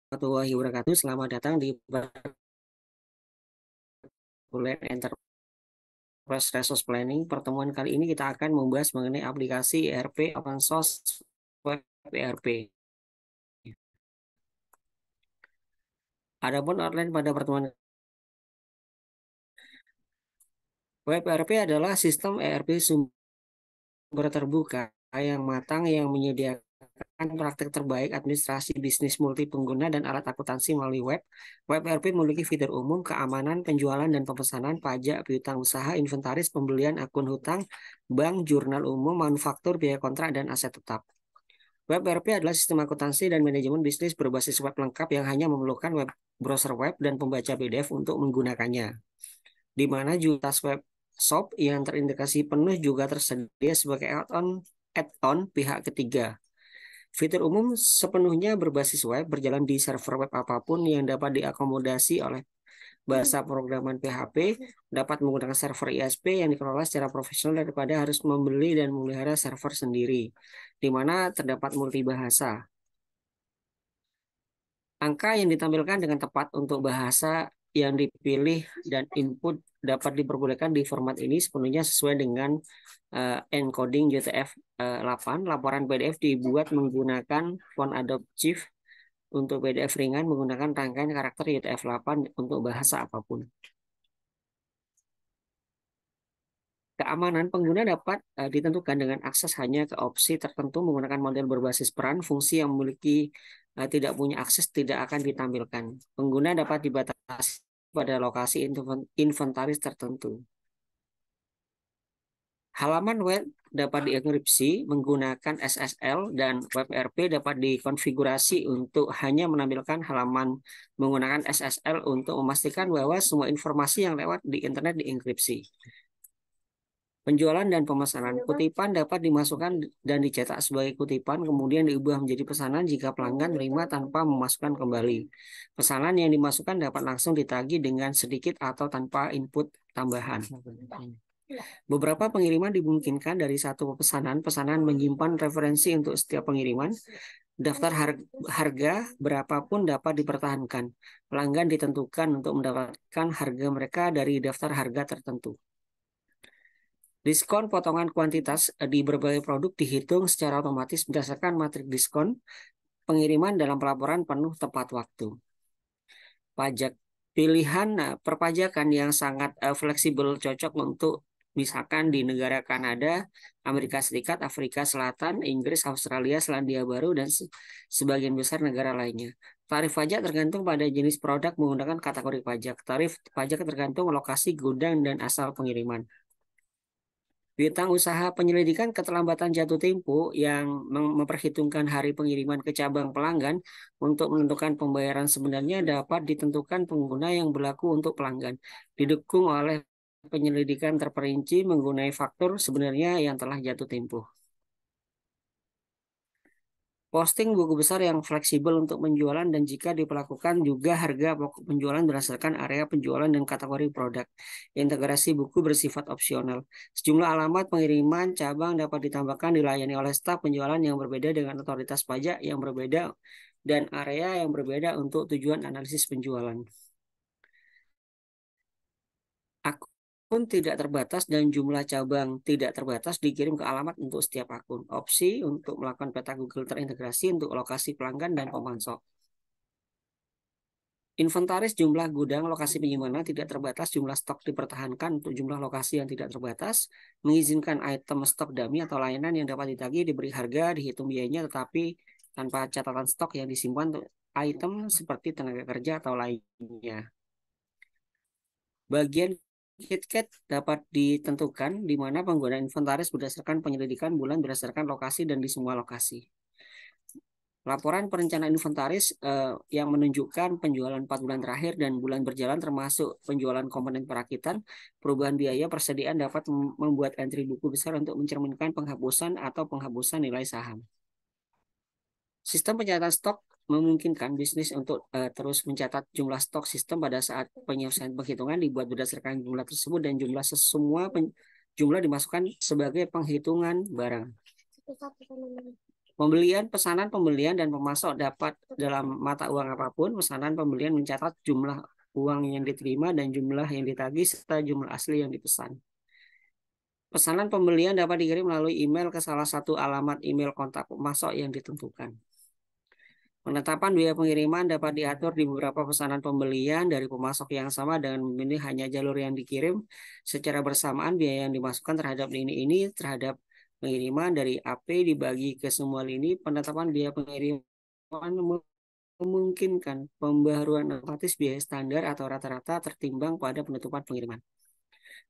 warahmatullahi wabarakatuh. Selamat datang di Bulan Enterprise Resource Planning. Pertemuan kali ini kita akan membahas mengenai aplikasi ERP open source web ERP. Adapun outline pada pertemuan web ERP adalah sistem ERP sumber terbuka yang matang yang menyediakan praktik terbaik administrasi bisnis multi pengguna dan alat akuntansi melalui web. Web ERP memiliki fitur umum, keamanan, penjualan dan pemesanan, pajak, piutang usaha, inventaris, pembelian, akun hutang, bank, jurnal umum, manufaktur, biaya kontrak, dan aset tetap. Web ERP adalah sistem akuntansi dan manajemen bisnis berbasis web lengkap yang hanya memerlukan browser web dan pembaca PDF untuk menggunakannya, di mana jutas web shop yang terintegrasi penuh juga tersedia sebagai add-on pihak ketiga. Fitur umum sepenuhnya berbasis web, berjalan di server web apapun yang dapat diakomodasi oleh bahasa programan PHP, dapat menggunakan server ISP yang dikelola secara profesional daripada harus membeli dan memelihara server sendiri, di mana terdapat multibahasa. Angka yang ditampilkan dengan tepat untuk bahasa yang dipilih dan input dapat diperbolehkan di format ini sepenuhnya sesuai dengan encoding UTF-8. Laporan PDF dibuat menggunakan font Adobe Chief untuk PDF ringan menggunakan rangkaian karakter UTF-8 untuk bahasa apapun. Keamanan pengguna dapat ditentukan dengan akses hanya ke opsi tertentu menggunakan model berbasis peran. Fungsi yang memiliki tidak punya akses tidak akan ditampilkan. Pengguna dapat dibatasi pada lokasi inventaris tertentu. Halaman web dapat dienkripsi menggunakan SSL dan WebRP dapat dikonfigurasi untuk hanya menampilkan halaman menggunakan SSL untuk memastikan bahwa semua informasi yang lewat di internet dienkripsi. Penjualan dan pemesanan. Kutipan dapat dimasukkan dan dicetak sebagai kutipan, kemudian diubah menjadi pesanan jika pelanggan menerima tanpa memasukkan kembali. Pesanan yang dimasukkan dapat langsung ditagih dengan sedikit atau tanpa input tambahan. Beberapa pengiriman dimungkinkan dari satu pesanan. Pesanan menyimpan referensi untuk setiap pengiriman. Daftar harga berapapun dapat dipertahankan. Pelanggan ditentukan untuk mendapatkan harga mereka dari daftar harga tertentu. Diskon potongan kuantitas di berbagai produk dihitung secara otomatis berdasarkan matrik diskon pengiriman dalam pelaporan penuh tepat waktu. Pajak pilihan perpajakan yang sangat fleksibel cocok untuk misalkan di negara Kanada, Amerika Serikat, Afrika Selatan, Inggris, Australia, Selandia Baru, dan sebagian besar negara lainnya. Tarif pajak tergantung pada jenis produk menggunakan kategori pajak. Tarif pajak tergantung lokasi gudang dan asal pengiriman. Piutang usaha penyelidikan keterlambatan jatuh tempo yang memperhitungkan hari pengiriman ke cabang pelanggan untuk menentukan pembayaran sebenarnya dapat ditentukan pengguna yang berlaku untuk pelanggan. Didukung oleh penyelidikan terperinci menggunakan faktur sebenarnya yang telah jatuh tempo. Posting buku besar yang fleksibel untuk penjualan dan jika diperlakukan juga harga pokok penjualan berdasarkan area penjualan dan kategori produk. Integrasi buku bersifat opsional. Sejumlah alamat pengiriman cabang dapat ditambahkan dilayani oleh staf penjualan yang berbeda dengan otoritas pajak yang berbeda dan area yang berbeda untuk tujuan analisis penjualan. Akun tidak terbatas dan jumlah cabang tidak terbatas dikirim ke alamat untuk setiap akun. Opsi untuk melakukan peta Google terintegrasi untuk lokasi pelanggan dan pemansok. Inventaris jumlah gudang lokasi penyimpanan tidak terbatas, jumlah stok dipertahankan untuk jumlah lokasi yang tidak terbatas, mengizinkan item stok dummy atau layanan yang dapat ditagih, diberi harga, dihitung biayanya tetapi tanpa catatan stok yang disimpan untuk item seperti tenaga kerja atau lainnya. Bagian KitKat dapat ditentukan di mana penggunaan inventaris berdasarkan penyelidikan bulan berdasarkan lokasi dan di semua lokasi. Laporan perencanaan inventaris yang menunjukkan penjualan 4 bulan terakhir dan bulan berjalan termasuk penjualan komponen perakitan, perubahan biaya persediaan dapat membuat entry buku besar untuk mencerminkan penghapusan atau penghapusan nilai saham. Sistem pencatatan stok memungkinkan bisnis untuk terus mencatat jumlah stok sistem pada saat penyelesaian penghitungan dibuat berdasarkan jumlah tersebut dan jumlah dimasukkan sebagai penghitungan barang. Pesanan pembelian dan pemasok dapat dalam mata uang apapun. Pesanan pembelian mencatat jumlah uang yang diterima dan jumlah yang ditagih serta jumlah asli yang dipesan. Pesanan pembelian dapat dikirim melalui email ke salah satu alamat email kontak pemasok yang ditentukan. Penetapan biaya pengiriman dapat diatur di beberapa pesanan pembelian dari pemasok yang sama dengan memilih hanya jalur yang dikirim. Secara bersamaan biaya yang dimasukkan terhadap lini ini terhadap pengiriman dari AP dibagi ke semua lini. Penetapan biaya pengiriman memungkinkan pembaruan otomatis biaya standar atau rata-rata tertimbang pada penutupan pengiriman.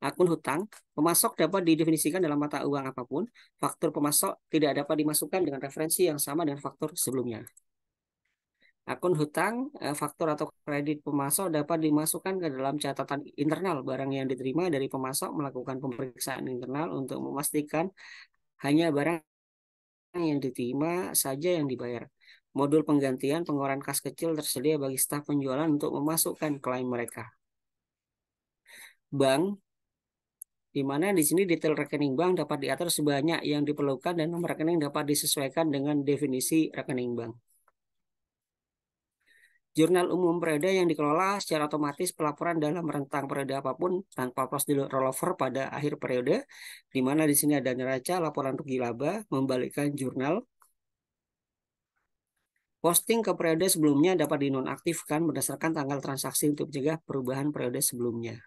Akun hutang, pemasok dapat didefinisikan dalam mata uang apapun. Faktur pemasok tidak dapat dimasukkan dengan referensi yang sama dengan faktur sebelumnya. Akun hutang, faktur atau kredit pemasok dapat dimasukkan ke dalam catatan internal barang yang diterima dari pemasok melakukan pemeriksaan internal untuk memastikan hanya barang yang diterima saja yang dibayar. Modul penggantian pengeluaran kas kecil tersedia bagi staf penjualan untuk memasukkan klaim mereka. Bank, di mana di sini detail rekening bank dapat diatur sebanyak yang diperlukan dan nomor rekening dapat disesuaikan dengan definisi rekening bank. Jurnal umum periode yang dikelola secara otomatis pelaporan dalam rentang periode apapun tanpa prosedur rollover pada akhir periode, di mana di sini ada neraca, laporan rugi laba, membalikkan jurnal. Posting ke periode sebelumnya dapat dinonaktifkan berdasarkan tanggal transaksi untuk mencegah perubahan periode sebelumnya.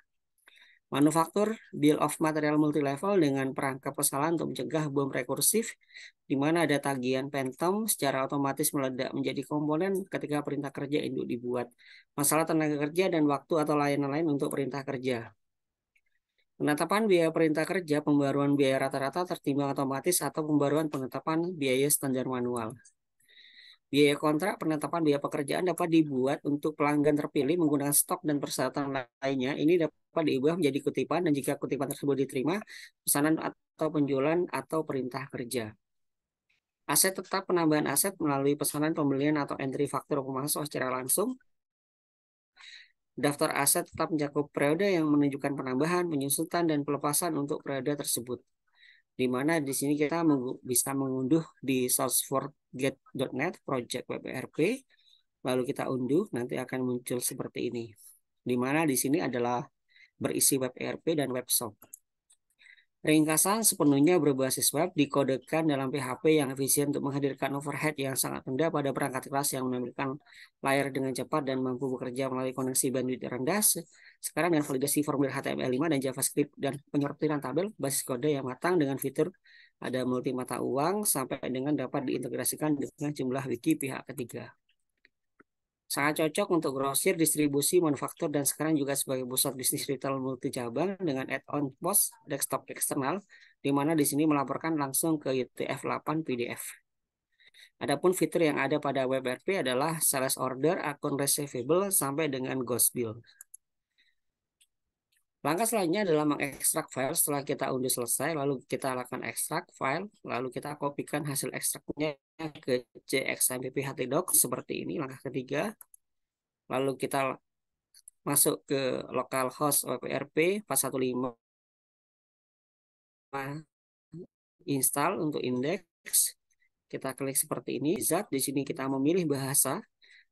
Manufaktur, bill of material multilevel dengan perangkap kesalahan untuk mencegah bom rekursif, di mana ada tagihan phantom secara otomatis meledak menjadi komponen ketika perintah kerja induk dibuat. Masalah tenaga kerja dan waktu atau layanan lain untuk perintah kerja. Penetapan biaya perintah kerja, pembaruan biaya rata-rata tertimbang otomatis atau pembaruan penetapan biaya standar manual. Biaya kontrak penetapan biaya pekerjaan dapat dibuat untuk pelanggan terpilih menggunakan stok dan persyaratan lainnya. Ini dapat diubah menjadi kutipan dan jika kutipan tersebut diterima, pesanan atau penjualan atau perintah kerja. Aset tetap penambahan aset melalui pesanan pembelian atau entry faktur pemasok secara langsung. Daftar aset tetap mencakup periode yang menunjukkan penambahan, penyusutan, dan pelepasan untuk periode tersebut. Di mana di sini kita bisa mengunduh di sourceforget.net project WebERP, lalu kita unduh, nanti akan muncul seperti ini. Di mana di sini adalah berisi WebERP dan webshop. Ringkasan sepenuhnya berbasis web dikodekan dalam PHP yang efisien untuk menghadirkan overhead yang sangat rendah pada perangkat kelas yang menampilkan layar dengan cepat dan mampu bekerja melalui koneksi bandwidth rendah. Sekarang dengan validasi formulir HTML5 dan JavaScript dan penyortiran tabel basis kode yang matang dengan fitur ada multi mata uang sampai dengan dapat diintegrasikan dengan jumlah wiki pihak ketiga. Sangat cocok untuk grosir, distribusi, manufaktur, dan sekarang juga sebagai pusat bisnis retail multi cabang dengan add-on POS desktop eksternal, di mana di sini melaporkan langsung ke UTF-8 PDF. Adapun fitur yang ada pada WebERP adalah sales order, akun receivable, sampai dengan ghost bill. Langkah selanjutnya adalah mengekstrak file. Setelah kita unduh selesai, lalu kita lakukan ekstrak file, lalu kita kopikan hasil ekstraknya ke CXMPP htdoc seperti ini, langkah ketiga. Lalu kita masuk ke localhost WebERP 415, install untuk indeks. Kita klik seperti ini. Di sini kita memilih bahasa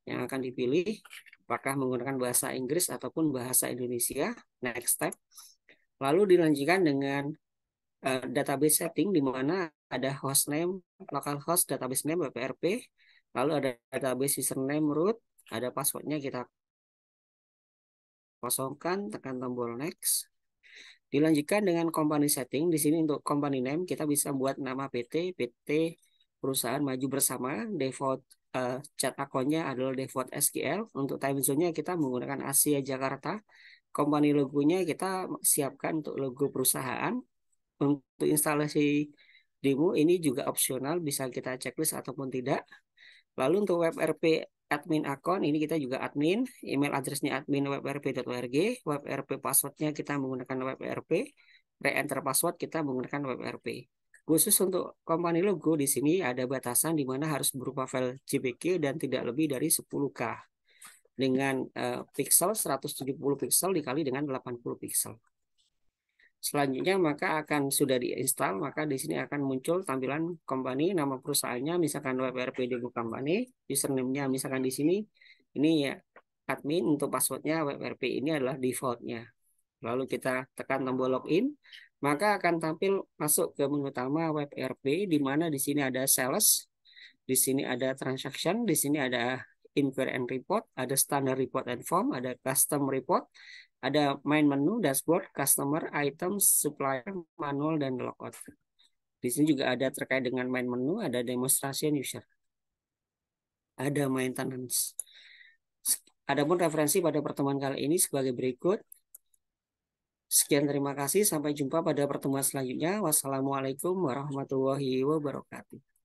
yang akan dipilih, apakah menggunakan bahasa Inggris ataupun bahasa Indonesia. Next step. Lalu dilanjutkan dengan database setting, di mana ada hostname, localhost, database name, WebERP, lalu ada database username, root, ada passwordnya kita kosongkan, tekan tombol next. Dilanjutkan dengan company setting. Di sini untuk company name kita bisa buat nama PT perusahaan maju bersama. Default chat akunnya adalah default SQL. Untuk time zone-nya kita menggunakan Asia Jakarta. Company logonya kita siapkan untuk logo perusahaan. Untuk instalasi demo ini juga opsional, bisa kita checklist ataupun tidak. Lalu untuk WebERP admin akun, ini kita juga admin, email addressnya admin weberp.org, WebERP passwordnya kita menggunakan WebERP, re-enter password kita menggunakan WebERP. Khusus untuk company logo, di sini ada batasan di mana harus berupa file JPG dan tidak lebih dari 10K. Dengan pixel 170 pixel dikali dengan 80 pixel. Selanjutnya maka akan sudah diinstal, maka di sini akan muncul tampilan company, nama perusahaannya, misalkan WebRP Demo Company, username-nya misalkan di sini, ini ya admin, untuk passwordnya WebRP ini adalah defaultnya. Lalu kita tekan tombol login, maka akan tampil masuk ke menu utama WebRP, di mana di sini ada sales, di sini ada transaction, di sini ada inquiry and report, ada standard report and form, ada custom report, ada main menu, dashboard, customer, items, supplier, manual, dan logout. Di sini juga ada terkait dengan main menu, ada demonstration user, ada maintenance. Adapun referensi pada pertemuan kali ini sebagai berikut. Sekian, terima kasih. Sampai jumpa pada pertemuan selanjutnya. Wassalamualaikum warahmatullahi wabarakatuh.